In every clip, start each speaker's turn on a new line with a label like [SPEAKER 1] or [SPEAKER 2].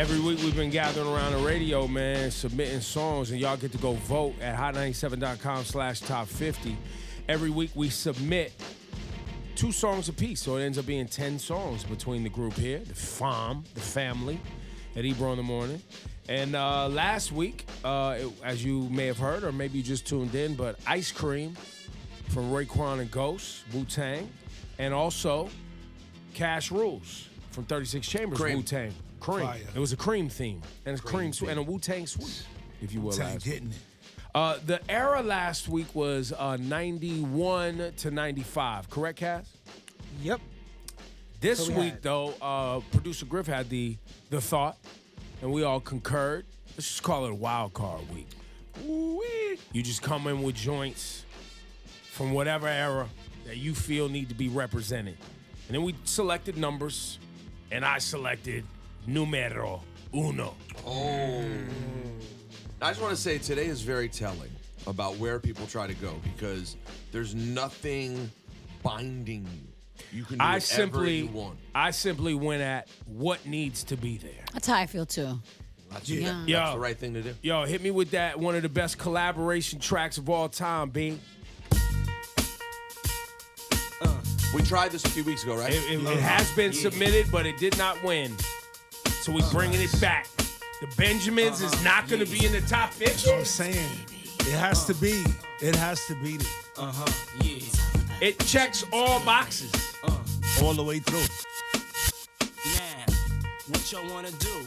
[SPEAKER 1] Every week we've been gathering around the radio, man, submitting songs, and y'all get to go vote at hot97.com/top50. Every week we submit 2 songs apiece, so it ends up being 10 songs between the group here, the family, at Ebro in the morning. And last week, as you may have heard, or maybe you just tuned in, but Ice Cream from Raekwon and Ghost, Wu-Tang, and also Cash Rules from 36 Chambers, Wu-Tang. Cream.
[SPEAKER 2] Fire.
[SPEAKER 1] It was a cream theme, and it's cream and a Wu-Tang sweet, if you will.
[SPEAKER 2] Wu-Tang getting it.
[SPEAKER 1] The era last week was 91 to 95, correct, Kast?
[SPEAKER 3] Yep.
[SPEAKER 1] This week, though, producer Griff had the thought, and we all concurred. Let's just call it a wild card week. Ooh-wee. You just come in with joints from whatever era that you feel need to be represented. And then we selected numbers, and I selected numero uno.
[SPEAKER 4] Oh. I just want to say today is very telling about where people try to go because there's nothing binding you. You can do whatever you want.
[SPEAKER 1] I simply went at what needs to be there.
[SPEAKER 5] That's how I feel too.
[SPEAKER 4] That's
[SPEAKER 5] Yeah.
[SPEAKER 4] the right thing to do.
[SPEAKER 1] Yo, hit me with that, one of the best collaboration tracks of all time, B.
[SPEAKER 4] We tried this a few weeks ago, right?
[SPEAKER 1] It has been submitted, but it did not win. So we bringing it back. The Benjamins is not going to be in the top 50.
[SPEAKER 2] That's what I'm saying. It has to be. It has to be there.
[SPEAKER 1] It checks all boxes.
[SPEAKER 2] All the way through.
[SPEAKER 6] Now, what y'all wanna do?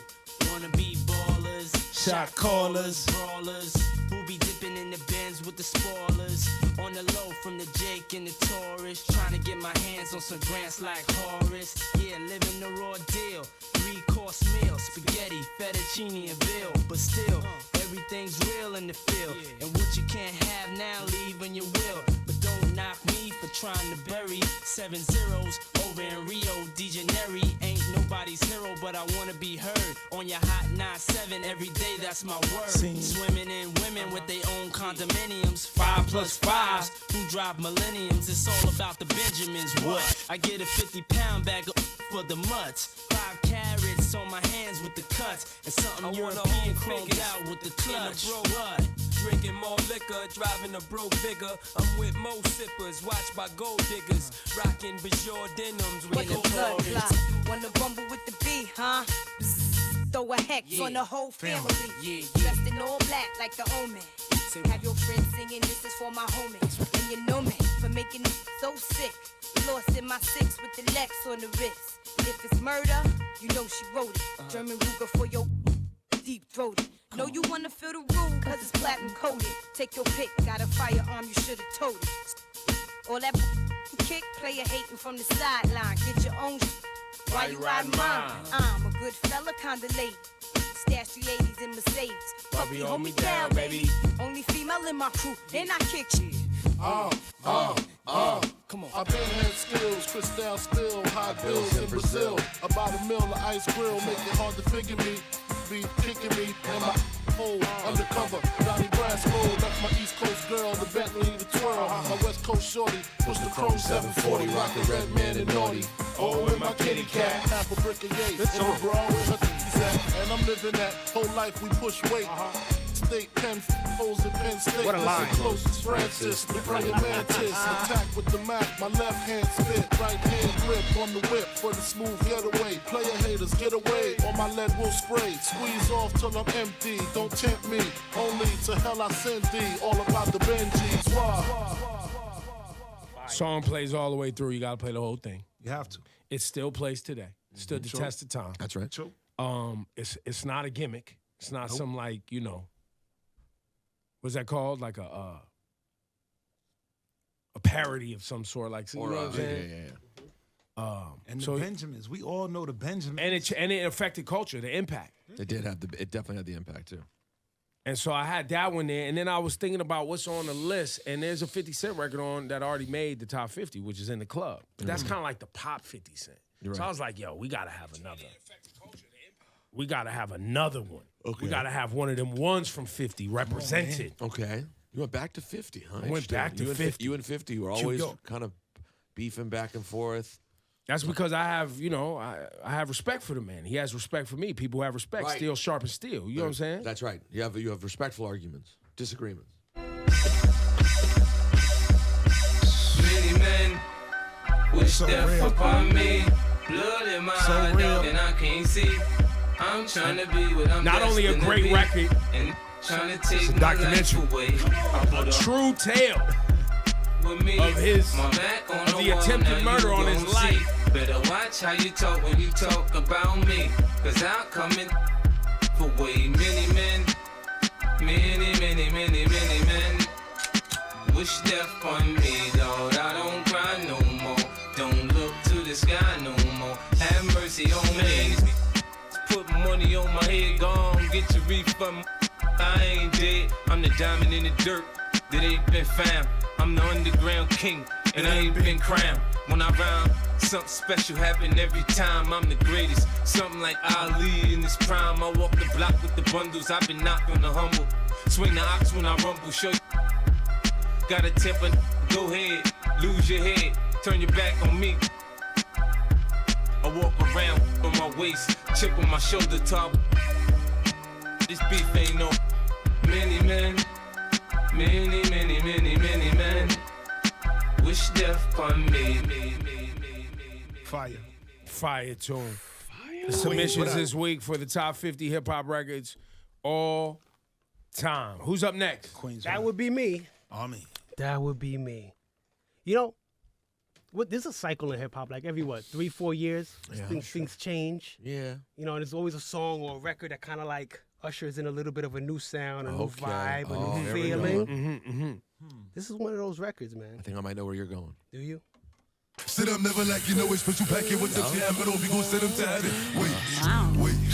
[SPEAKER 6] Wanna be ballers,
[SPEAKER 2] Shot callers.
[SPEAKER 6] brawlers, who be dipping in the Benz with the spoilers. On the low from the Jake and the Taurus, trying to get my hands on some grants like Horace. Yeah, living the raw deal. 3-course meal, spaghetti, fettuccine, and veal. But still, everything's real in the field. And what you can't have now, leave when you will. But don't knock me for trying to bury 7 zeros over in Rio de Janeiro. Ain't nobody's hero, but I wanna be heard on your hot 9-7 every day. That's my word. Swimming in women with their own condominiums, 5+5s who drive millenniums. It's all about the Benjamins. What? I get a 50-pound bag of for the mutts. 5 carats on my hands with the cuts, and something European chromed out with the clutch. What?
[SPEAKER 7] Drinking more liquor, driving a bro bigger. I'm with mo sippers, watched by gold diggers. Rocking Bajor denims with
[SPEAKER 8] What
[SPEAKER 7] the
[SPEAKER 8] the blood
[SPEAKER 7] Taurus.
[SPEAKER 8] clot? Wanna rumble with the B, huh? Bzzz, throw a hex on the whole family. Dressed in all black like the omen. Have your friends singing, this is for my homies. And you know me for making it so sick. Lost in my 6 with the Lex on the wrist. If it's murder, you know she wrote it. German Ruger for your deep throated. Know you wanna feel the room, cause it's platinum coated. Take your pick, got a firearm, you should've told it. All that kick, player hating from the sideline. Get your own why you riding mine? I'm a good fella, kinda late. Stash 380s in Mercedes. Puppy, hold me down, baby. Only female in my crew, and I kick shit.
[SPEAKER 6] Come on.
[SPEAKER 9] I've been had skills, Cristal spill, high bills in Brazil. About a mill of ice grill, make it hard to figure me. Be kicking me in my hole, undercover. Donnie Brasco, left my East Coast girl, the Bentley, the twirl. My West Coast shorty, push the chrome 740, rock the red man and naughty. Oh, with my kitty cat, half a brick of Yates, in the bra with her titties at. And I'm living that whole life we push weight. State 10 holes in Penn State.
[SPEAKER 3] What a line.
[SPEAKER 9] Closest Francis, the praying mantis. Attack with the Mac, my left hand spit, right hand grip on the whip for the smooth getaway. Player haters, get away, or my lead will spray. Squeeze off till I'm empty, don't tempt me. Only to hell I send thee, all about the Benjis. Why?
[SPEAKER 1] Song plays all the way through. You gotta play the whole thing.
[SPEAKER 2] You have to.
[SPEAKER 1] It still plays today. Stood the test of time.
[SPEAKER 4] That's right.
[SPEAKER 2] True.
[SPEAKER 1] It's not a gimmick. It's not some like, you know, what's that called? Like a parody of some sort, like, you know what I'm saying?
[SPEAKER 2] And the
[SPEAKER 1] so
[SPEAKER 2] Benjamins, we all know the Benjamins.
[SPEAKER 1] and it affected culture, the impact.
[SPEAKER 4] It definitely had the impact too.
[SPEAKER 1] And so I had that one there, and then I was thinking about what's on the list, and there's a 50 Cent record on that already made the top 50, which is In the Club. But that's kind of like the pop 50 Cent.
[SPEAKER 4] Right.
[SPEAKER 1] So I was like, yo, we gotta have another. We gotta have another one.
[SPEAKER 4] Okay.
[SPEAKER 1] We gotta have one of them ones from 50 represented.
[SPEAKER 4] Okay. You went back to 50, huh?
[SPEAKER 1] I went back to 50.
[SPEAKER 4] You and 50 were always kind of beefing back and forth.
[SPEAKER 1] That's because I have, I have respect for the man. He has respect for me. People who have respect,
[SPEAKER 4] Right.
[SPEAKER 1] steel sharp as steel. You know what I'm saying?
[SPEAKER 4] That's right. You have respectful arguments, disagreements.
[SPEAKER 7] Many men wish
[SPEAKER 2] So
[SPEAKER 7] death
[SPEAKER 2] real.
[SPEAKER 7] upon me. Blood in my
[SPEAKER 2] So
[SPEAKER 7] eye,
[SPEAKER 2] real.
[SPEAKER 7] dog, and I can't see. I'm trying to be what I'm
[SPEAKER 1] Not only a
[SPEAKER 7] destined to
[SPEAKER 1] great
[SPEAKER 7] be,
[SPEAKER 1] record,
[SPEAKER 7] and trying to take
[SPEAKER 2] a
[SPEAKER 7] my
[SPEAKER 2] documentary.
[SPEAKER 7] life away. I put
[SPEAKER 1] a
[SPEAKER 7] up
[SPEAKER 1] true tale
[SPEAKER 7] with me,
[SPEAKER 1] of his-
[SPEAKER 7] my back on
[SPEAKER 1] of the
[SPEAKER 7] wall,
[SPEAKER 1] attempted
[SPEAKER 7] now you
[SPEAKER 1] murder on his
[SPEAKER 7] gon'
[SPEAKER 1] life.
[SPEAKER 7] see. Better watch how you talk when you talk about me, cause I'm coming for way many men. Many, many, many, many men wish death on me, Lord. I don't cry no more. Don't look to the sky no more. Have mercy on me. Put money on my head, gone. Get your refund. I ain't dead. I'm the diamond in the dirt that ain't been found. I'm the underground king, and I ain't been crowned. When I rhyme, something special happen every time. I'm the greatest, something like Ali in his prime. I walk the block with the bundles. I've been knocked on the humble. Swing the ox when I rumble. Show you got a temper. Go ahead, lose your head, turn your back on me. I walk around on my waist, chip on my shoulder top. This beef ain't no many men. Many, many, many, many men wish death upon me.
[SPEAKER 2] Fire.
[SPEAKER 1] Fire tune. The submissions this week for the top 50 hip hop records all time. Who's up next?
[SPEAKER 2] Queens.
[SPEAKER 3] That would be me.
[SPEAKER 2] Army.
[SPEAKER 3] That would be me. You know, there's a cycle in hip hop. Like every 3-4 years, things change.
[SPEAKER 4] Yeah.
[SPEAKER 3] You know, and there's always a song or a record that kind of like ushers in a little bit of a new sound, a new vibe, a new
[SPEAKER 4] there we go.
[SPEAKER 3] feeling. This is one of those records, man.
[SPEAKER 4] I think I might know where you're going.
[SPEAKER 3] Do you?
[SPEAKER 9] Sit up, never like you know it's special packet with the jam, but we gon' send them to heaven. Wait.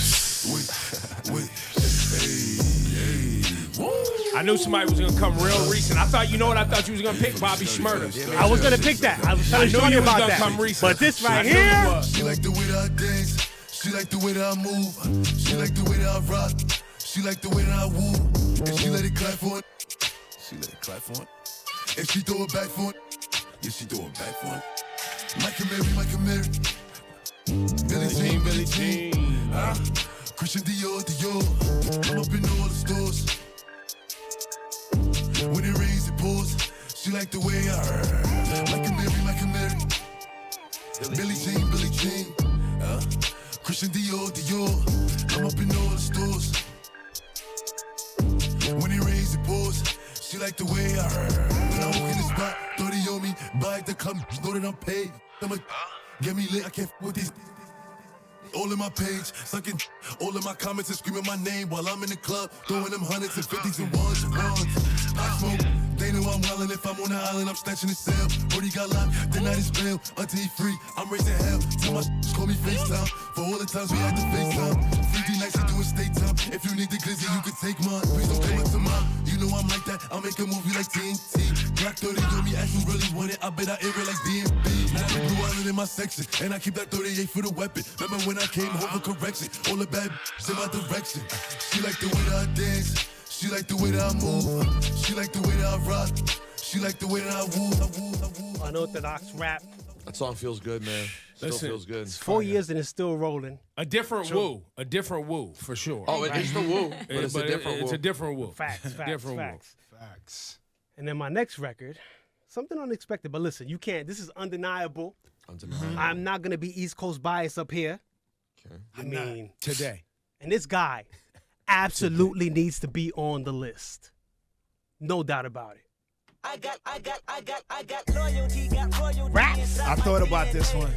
[SPEAKER 1] I knew somebody was gonna come real recent. I thought, you thought you was gonna pick Bobby Shmurda.
[SPEAKER 3] I was gonna pick that. I was telling
[SPEAKER 1] I knew
[SPEAKER 3] Shani
[SPEAKER 1] you was
[SPEAKER 3] about
[SPEAKER 1] gonna
[SPEAKER 3] that.
[SPEAKER 1] come recent.
[SPEAKER 3] But this right
[SPEAKER 1] I knew you
[SPEAKER 3] here,
[SPEAKER 1] was.
[SPEAKER 9] She like the way that I dance. She like the way that I move. She like the way that I rock. She like the way that I woo. And she let it clap for it. She let it clap for it. And she throw it back for it. Yeah, she throw it back for it. Mike and Mary. Billie Jean. Christian Dior. I'm up in all the stores. When it rains, it pours. She like the way I heard. Mike and Mary. Billie Jean. Christian Dior. I'm up in all the stores. When it rains, it pours. She like the way I heard. When I walk in the spot, 30 on me. Buy the club, know that I'm paid. I'ma get me lit, I can't f with these. All in my page, sucking all in my comments and screaming my name while I'm in the club, throwing them hundreds and fifties and ones. I smoke, they know I'm wildin'. If I'm on the island, I'm snatching the cell. Brody got locked, the night is bail. Until he free, I'm raising hell. Tell my call me FaceTime. For all the times we had to FaceTime. 3D nights to doing state time. If you need the glizzy, you can take mine. Please don't come up to mine. You know I'm like that. I'll make a movie like TNT. Black 30 on me, ask who really want it. I bet I air it like DMB. Now I Blue Island in my section, and I keep that 38 for the weapon. Remember when I came home for correction? All the bad in my direction. She like the way that I dance. She like the way that I move. She like the way that I rock. She like the way that I woo.
[SPEAKER 3] unorthodox rap.
[SPEAKER 4] That song feels good, man. Still
[SPEAKER 1] Listen,
[SPEAKER 4] feels good.
[SPEAKER 3] 4 years and it's still rolling.
[SPEAKER 1] A different woo, for sure.
[SPEAKER 4] Oh, it's the woo, but it's a different woo.
[SPEAKER 1] It's a different woo.
[SPEAKER 3] Facts.
[SPEAKER 1] Different woo.
[SPEAKER 2] Facts.
[SPEAKER 3] And then my next record, something unexpected. But listen, you can't. This is undeniable. I'm not gonna be East Coast bias up here.
[SPEAKER 4] Okay.
[SPEAKER 3] I mean,
[SPEAKER 1] Today.
[SPEAKER 3] and this guy absolutely needs to be on the list. No doubt about it.
[SPEAKER 6] I got loyalty, got royalty.
[SPEAKER 3] Raps.
[SPEAKER 2] I thought about this one.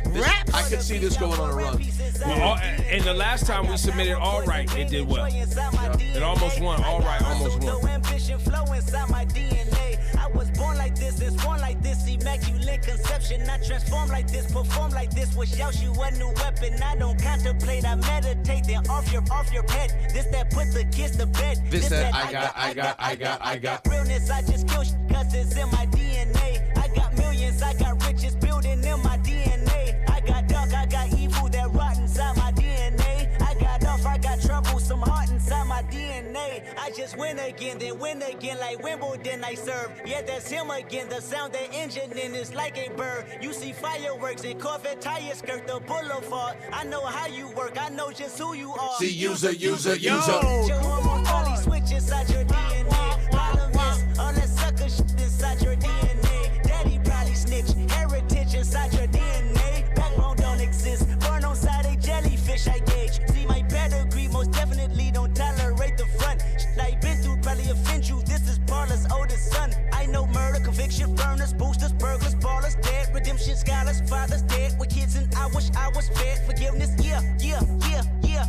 [SPEAKER 4] I could see this going on a run.
[SPEAKER 1] Well, and the last time we submitted All Right, it did well. It almost won. All Right almost won.
[SPEAKER 6] Ambition flow inside my DNA. I was born like this, and born like this, immaculate conception. I transform like this, perform like this, which yells you a new weapon. I don't contemplate, I meditate, then off your head. This that put the kids to bed.
[SPEAKER 4] This that I got.
[SPEAKER 6] Realness, I just kill shit, cause it's in my DNA. I got millions, I got riches building in my DNA. I got dark, I got evil that rot inside my DNA. I got off, I got trouble, some heart inside my DNA.
[SPEAKER 5] DNA. I just win again, then win again like Wimbledon I serve. Yeah, that's him again. The sound that engine in is like a bird. You see fireworks and Corvette tires skirt the boulevard. I know how you work. I know just who you are.
[SPEAKER 4] See, user.
[SPEAKER 5] Your hormones probably switch inside your DNA. Problem is, all that sucker shit inside your DNA. Daddy probably snitch. Heritage inside your DNA. Backbone don't exist. Born on side a jellyfish, I gauge. See my pedigree, most definitely don't tolerate the front. Shit I been through probably offend you. This is Paula's oldest son. I know murder, conviction, burners, boosters, burglars, ballers, dead, redemption, scholars, fathers dead with kids, and I wish I was fed. Forgiveness, yeah.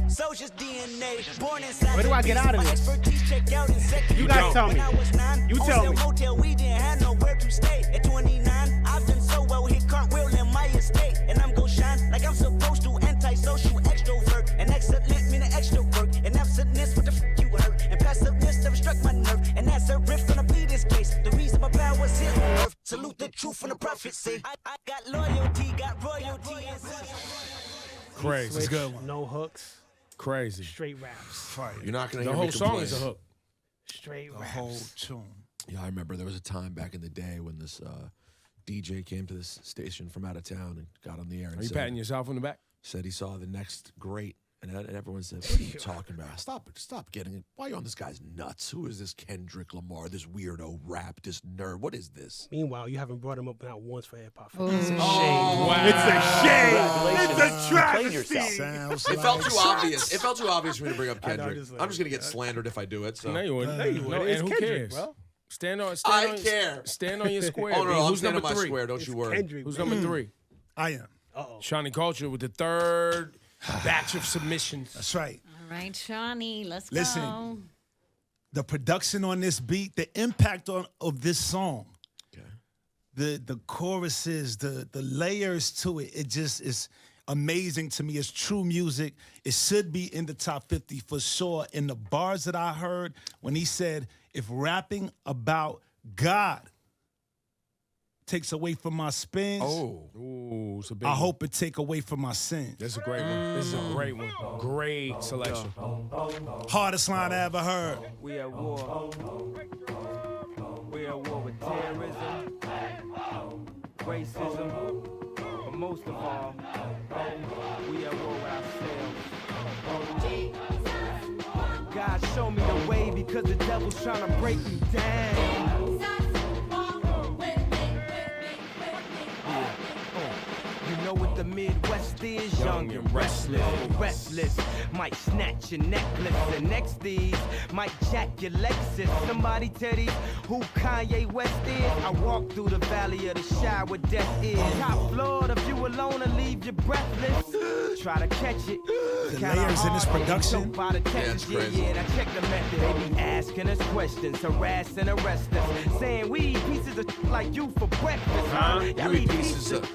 [SPEAKER 5] Soldier's DNA, born inside.
[SPEAKER 3] Where do I get out of this? You guys tell me. You tell me.
[SPEAKER 5] Hotel, we didn't have nowhere to stay. At 29, I've done so well, hit cartwheel in my estate, and I'm gon' shine like I'm supposed to. Antisocial extrovert, and excellent meaning extra work, and absentness, what the fuck you heard, and passiveness never struck my nerve, and that's a riff gonna be this case. The reason my power's here on earth, salute the truth from the prophecy. I got loyalty, got royalty.
[SPEAKER 1] Crazy.
[SPEAKER 3] It's good one. No hooks.
[SPEAKER 1] Crazy.
[SPEAKER 3] Straight raps.
[SPEAKER 2] Fire.
[SPEAKER 4] You're not gonna
[SPEAKER 1] The
[SPEAKER 4] hear
[SPEAKER 1] whole
[SPEAKER 4] me
[SPEAKER 1] song
[SPEAKER 4] complain.
[SPEAKER 1] is a hook.
[SPEAKER 3] Straight
[SPEAKER 2] The
[SPEAKER 3] raps.
[SPEAKER 2] whole tune.
[SPEAKER 4] Yeah, I remember there was a time back in the day when this DJ came to this station from out of town and got on the air and
[SPEAKER 1] Are you
[SPEAKER 4] said,
[SPEAKER 1] patting yourself on the back?
[SPEAKER 4] said he saw the next great. And everyone said, what are you talking about? Stop getting it. Why are you on this guy's nuts? Who is this Kendrick Lamar, this weirdo rap, this nerd? What is this?
[SPEAKER 3] Meanwhile, you haven't brought him up not once for hip hop.
[SPEAKER 10] It's a
[SPEAKER 3] shame.
[SPEAKER 1] Wow.
[SPEAKER 3] It's a shame. It's a travesty.
[SPEAKER 2] Sounds
[SPEAKER 4] It
[SPEAKER 2] like
[SPEAKER 4] felt too obvious. It felt too obvious for me to bring up
[SPEAKER 3] I know,
[SPEAKER 4] Kendrick.
[SPEAKER 3] just
[SPEAKER 4] I'm just gonna get slandered if I do it. So
[SPEAKER 1] No, you wouldn't.
[SPEAKER 3] No, you wouldn't.
[SPEAKER 1] And
[SPEAKER 3] It's
[SPEAKER 1] who
[SPEAKER 3] Kendrick,
[SPEAKER 1] cares?
[SPEAKER 3] bro.
[SPEAKER 1] Stand on
[SPEAKER 4] care.
[SPEAKER 1] on your square.
[SPEAKER 4] Oh no,
[SPEAKER 1] B.
[SPEAKER 4] I'm
[SPEAKER 1] Who's
[SPEAKER 4] standing
[SPEAKER 1] number
[SPEAKER 4] on my
[SPEAKER 1] 3?
[SPEAKER 4] square. Don't you worry.
[SPEAKER 3] Kendrick,
[SPEAKER 1] Who's
[SPEAKER 3] bro.
[SPEAKER 1] number 3?
[SPEAKER 2] I am.
[SPEAKER 3] Uh-oh.
[SPEAKER 1] Shani Culture with the third batch of submissions.
[SPEAKER 2] That's right.
[SPEAKER 10] All right, Shani, let's
[SPEAKER 2] Listen.
[SPEAKER 10] go.
[SPEAKER 2] The production on this beat, the impact of this song, the choruses, the layers to it, it just is amazing to me. It's true music. It should be in the top 50 for sure. In the bars that I heard when he said, if rapping about God takes away from my spins,
[SPEAKER 1] Ooh, it's a big
[SPEAKER 2] I
[SPEAKER 1] one.
[SPEAKER 2] hope it take away from my sins.
[SPEAKER 1] That's a great one. This is a great one. Great selection.
[SPEAKER 2] Hardest line I ever heard.
[SPEAKER 6] We at war. We at war with terrorism, racism, but most of all, we at war with ourselves. God show me the way because the devil's trying to break me down. You know what the Midwest is? Young and restless. Might snatch your necklace. And next these might jack your Lexus. Somebody tell these who Kanye West is. I walk through the valley of the shadow where death is. Top floor, if you alone and leave you breathless. Try to catch it.
[SPEAKER 2] The layers in this production.
[SPEAKER 4] it's crazy.
[SPEAKER 6] Yeah, now check the method. They be asking us questions, harassing, arrest us. Saying we eat pieces of like you for breakfast. Y'all
[SPEAKER 4] You eat
[SPEAKER 6] eat
[SPEAKER 4] pieces of...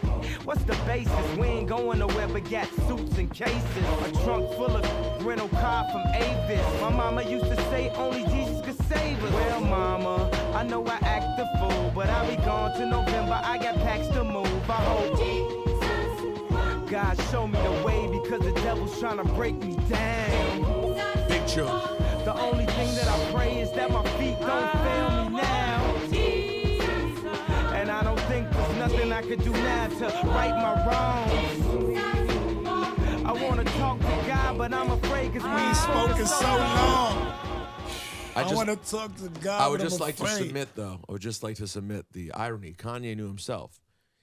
[SPEAKER 6] What's the basis? We ain't going nowhere but got suits and cases. A trunk full of rental car from Avis. My mama used to say only Jesus could save us. Well, mama, I know I act the fool, but I'll be gone to November. I got packs to move. I hope God show me the way because the devil's trying to break me down.
[SPEAKER 4] Big tune.
[SPEAKER 6] The only thing that I pray is that my feet don't fail me now. And I don't think there's nothing I could do now to right my wrongs. I wanna talk to God, but I'm afraid cause we
[SPEAKER 2] Ain't spoken so long. I
[SPEAKER 4] I
[SPEAKER 2] want to talk to God.
[SPEAKER 4] I would
[SPEAKER 2] but
[SPEAKER 4] just
[SPEAKER 2] I'm
[SPEAKER 4] like to
[SPEAKER 2] afraid.
[SPEAKER 4] submit, though. I would just like to submit the irony. Kanye knew himself.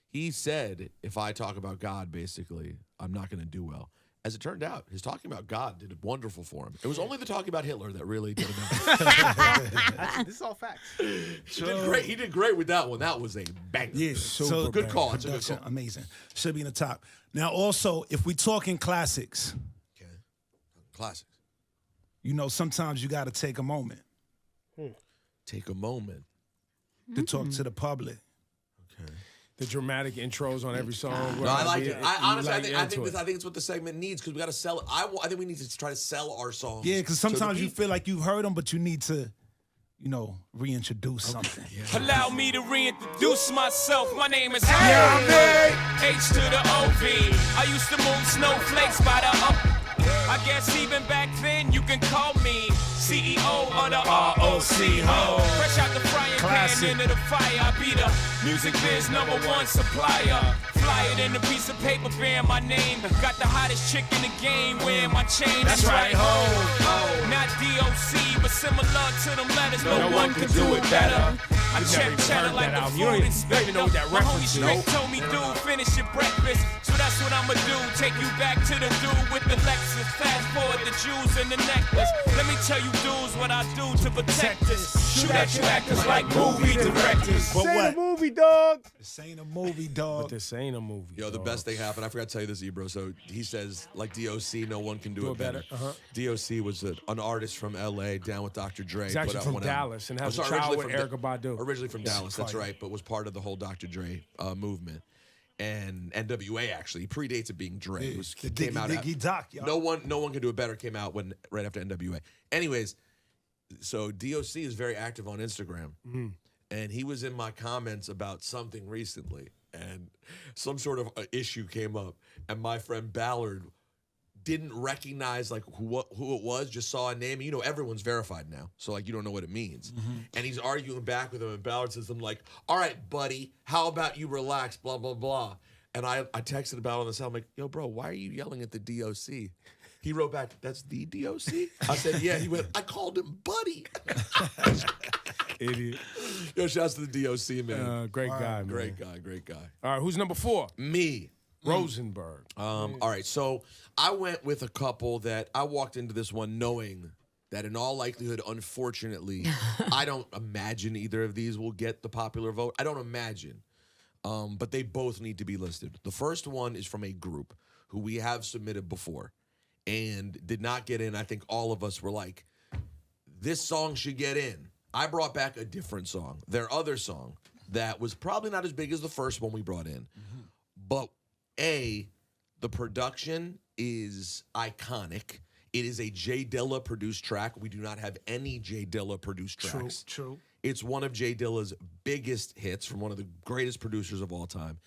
[SPEAKER 4] He said, if I talk about God, basically, I'm not going to do well. As it turned out, his talking about God did wonderful for him. It was only the talking about Hitler that really did him.
[SPEAKER 3] This is all facts.
[SPEAKER 4] He did great with that one. That was a banger.
[SPEAKER 2] Yeah, so
[SPEAKER 4] Good call. It's a good
[SPEAKER 2] production,
[SPEAKER 4] call.
[SPEAKER 2] amazing. Should be in the top. Now, also, if we talking classics,
[SPEAKER 4] Okay. Classics.
[SPEAKER 2] you know, sometimes you got to take a moment
[SPEAKER 4] Take a moment.
[SPEAKER 2] to talk to the public.
[SPEAKER 4] Okay.
[SPEAKER 1] The dramatic intros on every song.
[SPEAKER 4] No, I like it. I honestly,
[SPEAKER 1] like
[SPEAKER 4] I
[SPEAKER 1] into
[SPEAKER 4] think it's what the segment needs because we got to sell it. I think we need to try to sell our songs.
[SPEAKER 2] Yeah, because
[SPEAKER 4] to the
[SPEAKER 2] sometimes you
[SPEAKER 4] people.
[SPEAKER 2] feel like you've heard them, but you need to, you know, reintroduce something.
[SPEAKER 7] Allow me to reintroduce myself. My name is H to the O-V. I used to move snowflakes by the up. I guess even back then you can call me CEO of the ROC ho. Fresh out the frying pan into the fire. I be the music biz #1 supplier. Fly it in a piece of paper bearing my name. Got the hottest chick in the game wearing my chain. That's right, ho. Not DOC, but similar to them letters. No one can do it better. I check cheddar like the food inspector. My homie straight told me, dude, finish your breakfast. So that's what I'ma do. Take you back to the dude with the Lexus. Fast forward the jewels and the necklace. Let me tell you dudes what I do to protect us. Shoot at you actors like movie directors.
[SPEAKER 2] But
[SPEAKER 3] Say
[SPEAKER 2] what?
[SPEAKER 3] the movie, dog.
[SPEAKER 2] This ain't a movie, dog.
[SPEAKER 1] But this ain't a movie.
[SPEAKER 4] Yo, the best thing happened. I forgot to tell you this, Ebro. So he says, like DOC, no one can do it better. DOC was an artist from LA down with Dr. Dre.
[SPEAKER 1] He's actually from Dallas and has a child with Erykah Badu.
[SPEAKER 4] Originally from Dallas, that's right, but was part of the whole Dr. Dre movement. And NWA actually, he predates it being Dre.
[SPEAKER 2] Yeah,
[SPEAKER 4] It came out
[SPEAKER 2] Diggy Doc, y'all.
[SPEAKER 4] No one can do it better. Came out right after NWA. Anyways, so DOC is very active on Instagram, and he was in my comments about something recently, and some sort of issue came up, and my friend Ballard didn't recognize like who it was, just saw a name. You know, everyone's verified now, so like you don't know what it means. And he's arguing back with him, and Ballard says something like, "All right, buddy, how about you relax, blah, blah, blah." And I texted Ballard on the cell, I'm like, "Yo, bro, why are you yelling at the DOC?" He wrote back, "That's the DOC?" I said, "Yeah." He went, "I called him buddy."
[SPEAKER 1] Idiot.
[SPEAKER 4] Yo, shouts to the DOC, man.
[SPEAKER 1] Great guy, man.
[SPEAKER 4] Great guy.
[SPEAKER 1] All right, who's number 4?
[SPEAKER 4] Me.
[SPEAKER 1] Rosenberg.
[SPEAKER 4] All right, so I went with a couple that I walked into this one knowing that in all likelihood, unfortunately, I don't imagine either of these will get the popular vote. I don't imagine. But they both need to be listed. The first one is from a group who we have submitted before and did not get in. I think all of us were like, this song should get in. I brought back a different song, their other song that was probably not as big as the first one we brought in. But the production is iconic. It is a Jay Dilla produced track. We do not have any Jay Dilla produced tracks.
[SPEAKER 2] True.
[SPEAKER 4] It's one of Jay Dilla's biggest hits from one of the greatest producers of all time.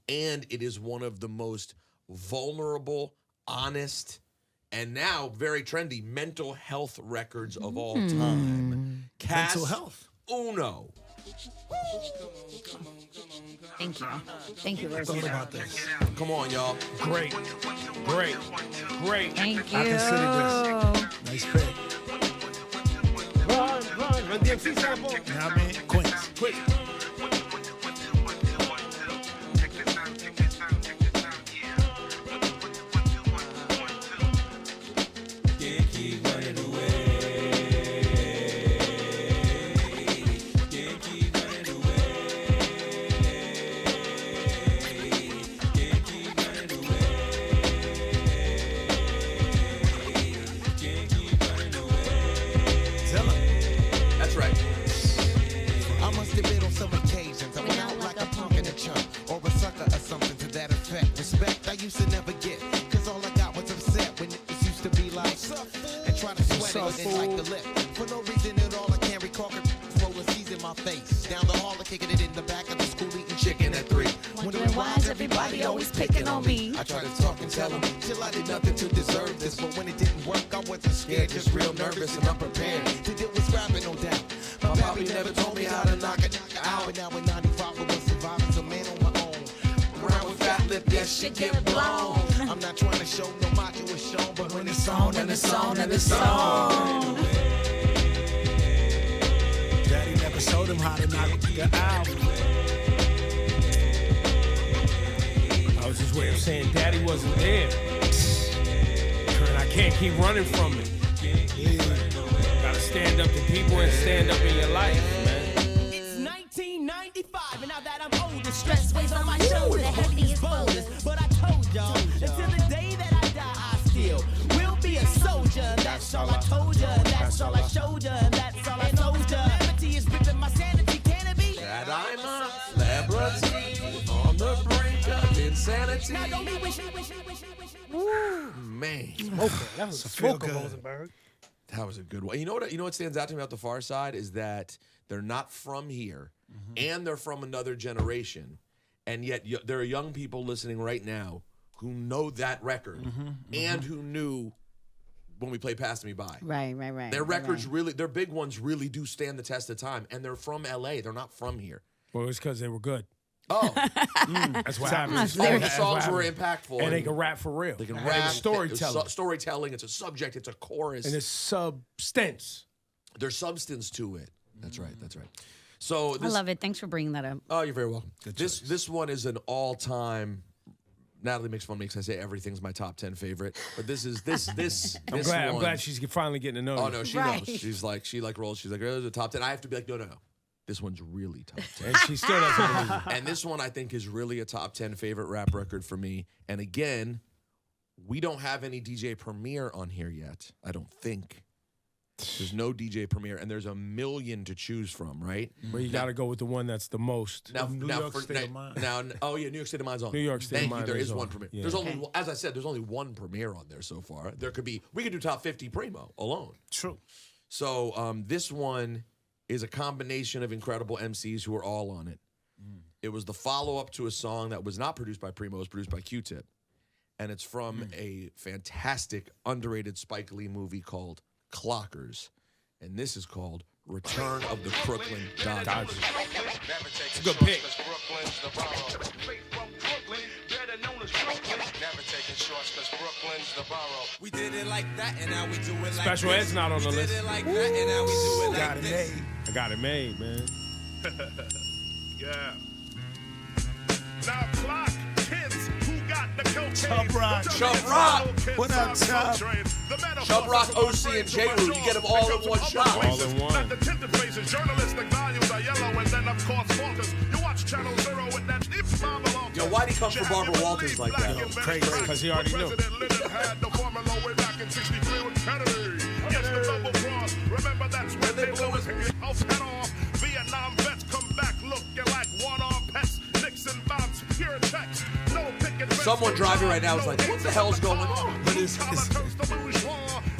[SPEAKER 4] And it is one of the most vulnerable, honest, and now very trendy mental health records of all time. Kast,
[SPEAKER 2] Mental health.
[SPEAKER 4] Uno.
[SPEAKER 10] Thank you. Thank you,
[SPEAKER 2] Thought
[SPEAKER 10] Rosenberg.
[SPEAKER 2] about this.
[SPEAKER 4] Come on, y'all.
[SPEAKER 1] Great.
[SPEAKER 10] Thank you.
[SPEAKER 2] I consider this. Nice pick.
[SPEAKER 3] Run DMC sample.
[SPEAKER 2] You know what I mean? Queens.
[SPEAKER 1] Quick.
[SPEAKER 4] That's right.
[SPEAKER 11] I must admit on some occasions I went out like a punk in a chunk or a sucker or something to that effect. Respect I used to never get, cause all I got was upset when it used to be like, and try to sweat it and like the lip. For no reason at all I can't recall rolling C's in my face. Down the hall and kicking it in the back of the school eating chicken at 3.
[SPEAKER 10] Wondering why is everybody always picking on me?
[SPEAKER 11] I tried to talk and tell them till I did nothing to deserve this. But when it didn't work, I wasn't scared, just real nervous and unprepared. To deal with scrapping, no doubt. My pappy never told me how to knock it out. But now in 95, I was surviving, so man on my own. Around with fat lip, yes, shit get blown. I'm not trying to show no macho is shown, but when it's on and it's on and it's on.
[SPEAKER 2] Daddy never showed him how to knock the out.
[SPEAKER 1] That was his way of saying Daddy wasn't there. And I can't keep running from it. Gotta stand up to people and stand up in your life, man.
[SPEAKER 6] It's 1995, and now that I'm older, stress weighs on my shoulder, the heaviest boulders. But I told y'all, until the day that I die, I still will be a soldier. That's all I told ya, that's all I showed ya, that's all I told ya. Calamity is ripping my sanity, can it be?
[SPEAKER 4] That I'm a celebrity on the brink of insanity.
[SPEAKER 6] Now don't be wishing.
[SPEAKER 4] Man,
[SPEAKER 3] Smoker. That was a
[SPEAKER 2] feel
[SPEAKER 3] smoker,
[SPEAKER 2] good.
[SPEAKER 3] Rosenberg.
[SPEAKER 4] that was a good one. You know what stands out to me about the Far Side is that they're not from here, and they're from another generation, and yet there are young people listening right now who know that record and who knew when we play Pass Me By.
[SPEAKER 10] Right.
[SPEAKER 4] Their records really, their big ones really do stand the test of time, and they're from LA. They're not from here.
[SPEAKER 1] Well, it's because they were good.
[SPEAKER 4] Oh,
[SPEAKER 1] that's what happens.
[SPEAKER 4] All the songs were impactful,
[SPEAKER 1] and they can rap for real.
[SPEAKER 4] They can rap.
[SPEAKER 1] Storytelling.
[SPEAKER 4] Storytelling. It's a subject. It's a chorus.
[SPEAKER 1] And it's substance.
[SPEAKER 4] There's substance to it. That's right. That's right. So
[SPEAKER 10] I love it. Thanks for bringing that up.
[SPEAKER 4] Oh, you're very welcome. This one is an all-time. Natalie makes fun of me because I say everything's my top 10 favorite, but this. I'm
[SPEAKER 1] glad she's finally getting to know.
[SPEAKER 4] Oh no, she knows. She's like rolls. She's like, oh, the top 10. I have to be like, no. This one's really top 10.
[SPEAKER 1] And she still doesn't believe it.
[SPEAKER 4] And this one I think is really a top 10 favorite rap record for me. And again, we don't have any DJ Premier on here yet. I don't think. There's no DJ Premier, and there's a million to choose from, right?
[SPEAKER 1] But you got to go with the one that's the most.
[SPEAKER 2] New York State of Mind.
[SPEAKER 4] New York State of Mind's on.
[SPEAKER 1] New York State of Mind.
[SPEAKER 4] There is one Premier.
[SPEAKER 1] Yeah.
[SPEAKER 4] There's only, as I said, there's only one Premier on there so far. We could do top 50 Primo alone.
[SPEAKER 2] True.
[SPEAKER 4] So this one is a combination of incredible MCs who are all on it. It was the follow-up to a song that was not produced by Primo, it was produced by Q-Tip. And it's from a fantastic, underrated Spike Lee movie called Clockers. And this is called Return of the Crooklyn Dodgers.
[SPEAKER 1] It's a good pick.
[SPEAKER 11] We did it like that, and now we do it like
[SPEAKER 1] Special
[SPEAKER 11] this.
[SPEAKER 1] Ed's not on the
[SPEAKER 11] We
[SPEAKER 1] list.
[SPEAKER 11] did it like that, and now we do it like
[SPEAKER 2] Got it
[SPEAKER 11] this.
[SPEAKER 2] made.
[SPEAKER 1] I got it made, man.
[SPEAKER 9] Yeah. Now clock kids who got the cocaine.
[SPEAKER 2] Chub Rock.
[SPEAKER 4] Chub Rock.
[SPEAKER 2] What up, Chub?
[SPEAKER 4] Chub Rock, OC, and J-Roo. You get them all in one shot.
[SPEAKER 1] All in one.
[SPEAKER 9] Not the tinted faces, journalistic values are yellow, and then of course falters. You watch Channel Zero with that deep
[SPEAKER 4] Yo, why'd he come for Barbara Walters like that?
[SPEAKER 1] Crazy, because he already knew.
[SPEAKER 9] President Lyndon had the formula way back in 63 with Kennedy. Yes, the double cross. Remember that's when they blew his house head off. Vietnam vets come back looking like one-armed pets. Nixon bombs, pure checks. No picket fence.
[SPEAKER 4] Someone driving right now is like, what the hell's going on?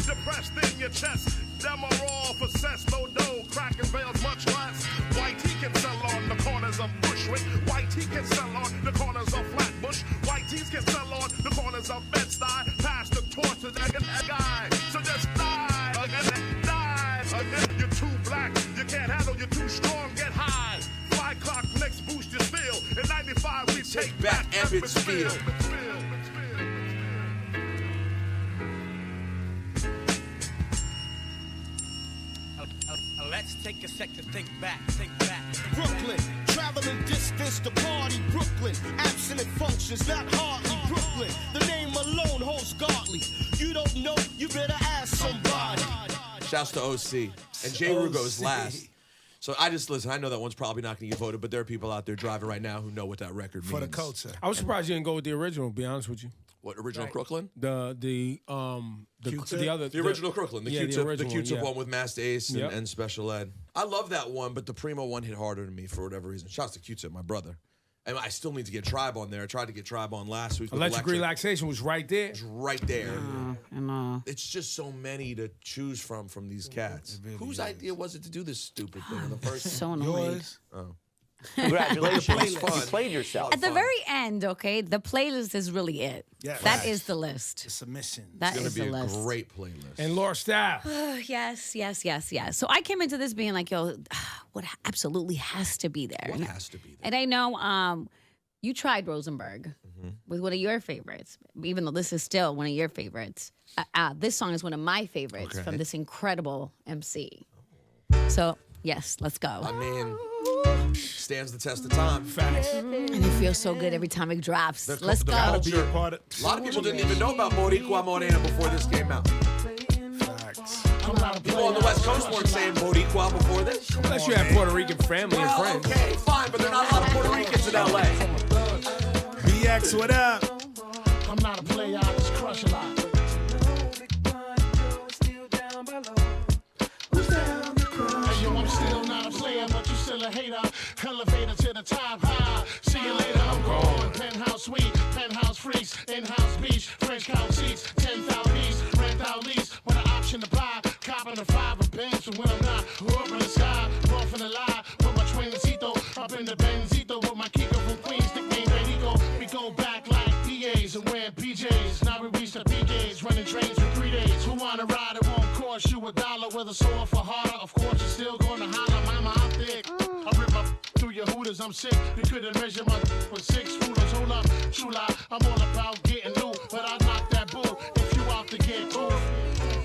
[SPEAKER 9] Depressed in your chest. Them are all possessed. No dough. Cracking veils much less. White he can sell on the corners of Bushwick. White he can sell on the corners of Flatbush. White tees can sell on the corners of Bed-Stuy. Pass the torch to that guy. So just die again. Die again. You're too black. You can't handle. You're too strong. Get high. Fly clock next boost your steel. In 95 we take back
[SPEAKER 4] Ebbets Field.
[SPEAKER 11] Let's take a sec to think back.
[SPEAKER 12] Brooklyn, traveling distance to party. Brooklyn, abstinent functions, not hardly. Brooklyn, the name alone holds godly. You don't know, you better ask somebody.
[SPEAKER 4] Shouts to OC. And J-Roo goes last. So I know that one's probably not going to get voted, but there are people out there driving right now who know what that record means.
[SPEAKER 2] For the culture.
[SPEAKER 1] I was surprised you didn't go with the original, to be honest with you.
[SPEAKER 4] What, original Crooklyn?
[SPEAKER 1] The
[SPEAKER 4] original Crooklyn, the Q-Tip
[SPEAKER 1] one
[SPEAKER 4] one with Master Ace and Special Ed. I love that one, but the Primo one hit harder than me for whatever reason. Shouts to Q-Tip, my brother. And I still need to get Tribe on there. I tried to get Tribe on last week.
[SPEAKER 1] Electric Relaxation was right there.
[SPEAKER 4] It's right there.
[SPEAKER 10] I know.
[SPEAKER 4] It's just so many to choose from these cats. Really Whose idea was it to do this stupid thing in the first
[SPEAKER 10] So annoying.
[SPEAKER 2] Yours?
[SPEAKER 4] Oh.
[SPEAKER 13] Congratulations. You played yourself.
[SPEAKER 10] At the very end, okay, the playlist is really it.
[SPEAKER 2] Yes.
[SPEAKER 10] That is the list.
[SPEAKER 2] It's a mission.
[SPEAKER 10] That
[SPEAKER 4] It's
[SPEAKER 10] is
[SPEAKER 4] going
[SPEAKER 10] the
[SPEAKER 4] to be a
[SPEAKER 10] list.
[SPEAKER 4] great playlist.
[SPEAKER 1] And Laura Staff.
[SPEAKER 10] Yes. So I came into this being like, yo, what absolutely has to be there.
[SPEAKER 4] What has to be there?
[SPEAKER 10] And I know you tried Rosenberg with one of your favorites, even though this is still one of your favorites. This song is one of my favorites from this incredible MC. So, yes, let's go.
[SPEAKER 4] I mean, stands the test of time.
[SPEAKER 1] Facts.
[SPEAKER 10] And it feels so good every time it drops. Let's go.
[SPEAKER 4] A lot of people didn't even know about Boricua Morena before this came out.
[SPEAKER 2] Facts.
[SPEAKER 4] People on the West Coast weren't saying Boricua before this.
[SPEAKER 1] Unless you have Puerto Rican family and friends.
[SPEAKER 4] Okay, fine, but there are not a lot of Puerto Ricans in L.A.
[SPEAKER 2] BX, what up?
[SPEAKER 9] I'm not a player, I just crush a lot. I'm still not a player, but you still a hater. Elevator to the top, high. See you later, I'm gone. Penthouse suite, penthouse freaks, in-house beach, French couch seats, 10,000 east, rent out lease, with an option to buy. Copping a 5 of Benz, and when I'm not, up in the sky, off in the lie, with my twincito, up in the Benzito, with my Kiko from Queens, nickname Benito. We go back like PAs and wearing PJs. Now we reach the PKs, running trains for 3 days. Who wanna cost you $1 with a sore for harder. Of course, you're still gonna holler, mama, I'm thick. I rip my through your hooters, I'm sick. You couldn't measure my with 6 rulers. Hold up, true lie. I'm all about getting loot, but I knock that bull if you out to get cool.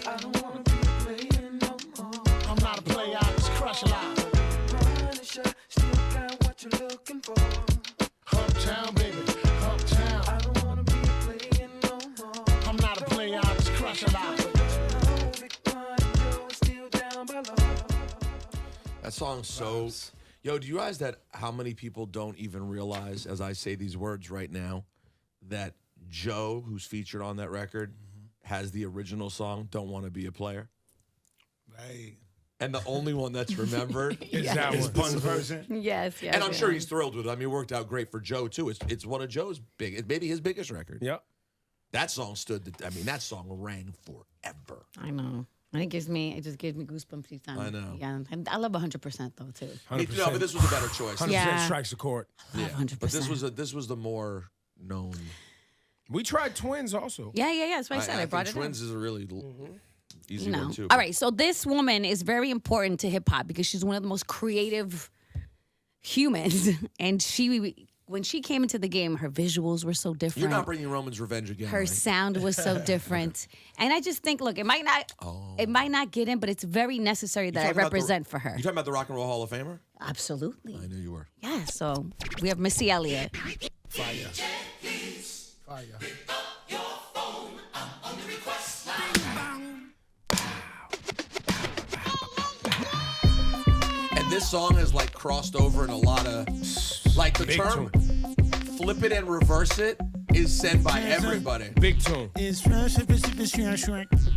[SPEAKER 9] I don't wanna be a player no more. I'm not a player, I just crush a lot. Punisher, still got what you're looking for. Uptown, baby, uptown. I don't wanna be a player no more. I'm not a player, I just crush a lot.
[SPEAKER 4] That song's so... Yo, do you realize that how many people don't even realize, as I say these words right now, that Joe, who's featured on that record, has the original song, Don't Want to Be a Player?
[SPEAKER 2] Right.
[SPEAKER 4] And the only one that's remembered
[SPEAKER 2] is that one version.
[SPEAKER 10] Yes, yes.
[SPEAKER 4] And I'm sure he's thrilled with it. I mean, it worked out great for Joe, too. It's one of Joe's maybe his biggest record.
[SPEAKER 1] Yep.
[SPEAKER 4] That song that song rang forever.
[SPEAKER 10] I know. And it just gives me goosebumps each time.
[SPEAKER 4] I know.
[SPEAKER 10] Yeah, and I love 100% though too.
[SPEAKER 1] 100%.
[SPEAKER 4] No, but this was a better choice.
[SPEAKER 1] 100% strikes the court.
[SPEAKER 10] I love 100%.
[SPEAKER 4] But this was the more known.
[SPEAKER 1] We tried Twins also.
[SPEAKER 10] Yeah. That's what I said. I brought
[SPEAKER 4] think
[SPEAKER 10] it
[SPEAKER 4] Twins
[SPEAKER 10] in.
[SPEAKER 4] is a really easy one too.
[SPEAKER 10] All right, so this woman is very important to hip hop because she's one of the most creative humans, and when she came into the game, her visuals were so different.
[SPEAKER 4] You're not bringing Roman's Revenge again.
[SPEAKER 10] Her
[SPEAKER 4] right?
[SPEAKER 10] sound was so different, and I just think, look, it might not get in, but it's very necessary that I represent for her.
[SPEAKER 4] You talking about the Rock and Roll Hall of Famer?
[SPEAKER 10] Absolutely.
[SPEAKER 4] I knew you were.
[SPEAKER 10] Yeah. So we have Missy Elliott.
[SPEAKER 2] Fire.
[SPEAKER 4] And this song has like crossed over in a lot of like the term flip it and reverse it is said by everybody.
[SPEAKER 1] Big tune.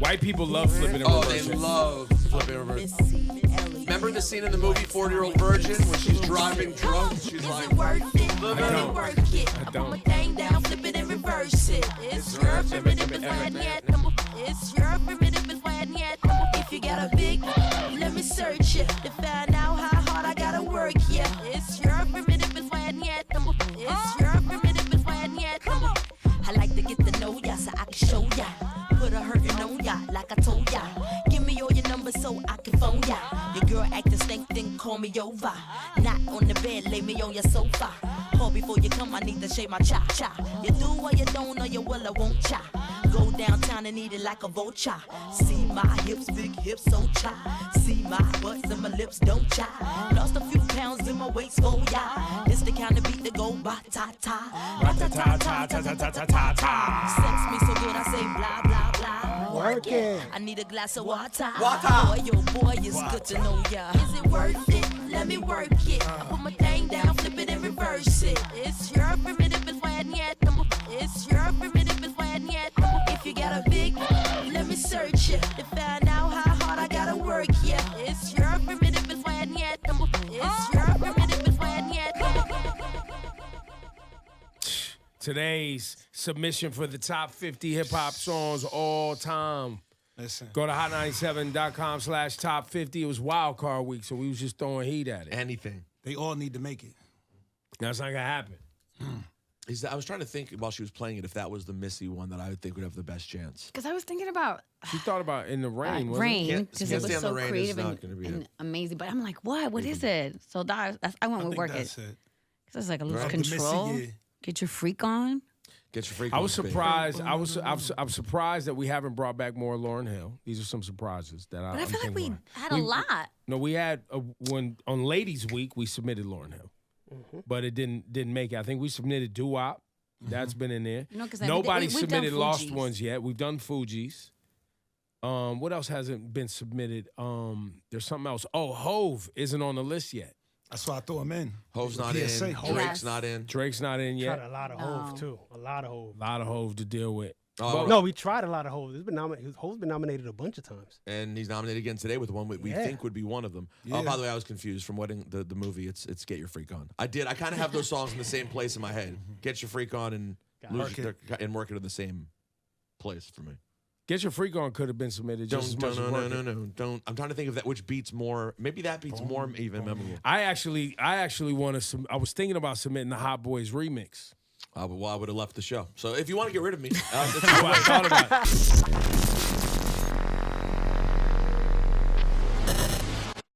[SPEAKER 1] White people love flipping and reversing.
[SPEAKER 4] They love flipping and reversing. Remember the scene in the movie 40-Year-Old Virgin when she's driving drunk? She's like,
[SPEAKER 1] I don't.
[SPEAKER 8] My thing down, flip it and reverse it. It's your primitive is why yet. It's your primitive is why yet. If you got a big, let me search it to find out how hard I gotta work. Yeah, it's your primitive is why yet. It's your primitive is why yet. I like to get to know ya so I can show ya. Put a hurtin' on ya like I told ya. Give me all your numbers so I can phone ya. Your girl acting stank, then call me over. Not on the bed, lay me on your sofa. Call before you come, I need to shave my cha-cha. You do or you don't, or you will or won't cha. Go downtown and eat it like a vulture. See my hips, big hips, so cha. See my butts and my lips, don't cha. Lost a few pounds in my waist, oh yeah. This the kind of beat that go ba-ta-ta. Ba-ta-ta-ta-ta-ta-ta-ta-ta. Sex me so good, I say blah, blah, blah. Work it. I need a glass of water. Boy, your boy is good to know ya. Is it worth it? Let me work it. I put my thing down, flip it and reverse it. It's your primitive is why yet. It's your primitive is why yet. If you got a big, let me search it to find out how hard I gotta work. Yeah, it's your primitive is why yet. It's your primitive is why yet.
[SPEAKER 1] Today's submission for the top 50 hip hop songs all time.
[SPEAKER 2] Listen.
[SPEAKER 1] Go to hot97.com/top 50. It was Wildcard week, so we was just throwing heat at it.
[SPEAKER 4] anything.
[SPEAKER 2] They all need to make it.
[SPEAKER 1] That's not gonna happen.
[SPEAKER 4] I was trying to think while she was playing it if that was the Missy one that I would think would have the best chance.
[SPEAKER 10] Because I was thinking about
[SPEAKER 1] She thought about In the Rain, wasn't it?
[SPEAKER 10] Rain, because it was
[SPEAKER 4] Stand the
[SPEAKER 10] so
[SPEAKER 4] Rain is
[SPEAKER 10] creative
[SPEAKER 4] not gonna be
[SPEAKER 10] and
[SPEAKER 4] it.
[SPEAKER 10] amazing. But I'm like, what is it? So I went with Work It.
[SPEAKER 2] That's it.
[SPEAKER 10] Because it's like a lose
[SPEAKER 2] Right. The Missy,
[SPEAKER 10] control.
[SPEAKER 2] yeah.
[SPEAKER 10] Get your freak on.
[SPEAKER 4] Get your freak
[SPEAKER 1] I
[SPEAKER 4] on,
[SPEAKER 1] was
[SPEAKER 4] baby.
[SPEAKER 1] surprised. I'm surprised that we haven't brought back more Lauryn Hill. These are some surprises that
[SPEAKER 10] But I
[SPEAKER 1] I'm
[SPEAKER 10] feel like
[SPEAKER 1] thinking
[SPEAKER 10] we
[SPEAKER 1] about.
[SPEAKER 10] had a lot.
[SPEAKER 1] No, we had when on Ladies Week we submitted Lauryn Hill, but it didn't make it. I think we submitted Doo Wop. That's been in there.
[SPEAKER 10] You know, 'cause
[SPEAKER 1] Nobody
[SPEAKER 10] we've done
[SPEAKER 1] submitted Lost
[SPEAKER 10] Fugees.
[SPEAKER 1] Ones yet. We've done Fugees. What else hasn't been submitted? There's something else. Oh, Hove isn't on the list yet.
[SPEAKER 2] That's why I throw him in.
[SPEAKER 4] Hove's not in.
[SPEAKER 2] PSA, Hove.
[SPEAKER 4] Drake's not in.
[SPEAKER 1] Drake's not in yet.
[SPEAKER 3] Tried a lot of Hove too. A lot of Hove.
[SPEAKER 1] A lot of Hove to deal with.
[SPEAKER 4] Oh,
[SPEAKER 3] No, we tried a lot of Hove. Hove's been nominated a bunch of times.
[SPEAKER 4] And he's nominated again today with one we think would be one of them.
[SPEAKER 2] Yeah.
[SPEAKER 4] By the way, I was confused from the movie. It's Get Your Freak On. I kind of have those songs in the same place in my head. Get Your Freak On and Work It in the same place for me.
[SPEAKER 1] Get Your Freak On could have been submitted just as much as Work It.
[SPEAKER 4] Don't. I'm trying to think of that which beats more. Maybe that beats more even memorable.
[SPEAKER 1] I actually want to. I was thinking about submitting the Hot Boys remix.
[SPEAKER 4] Well, I would have left the show. So if you want to get rid of me,
[SPEAKER 1] That's what I thought about.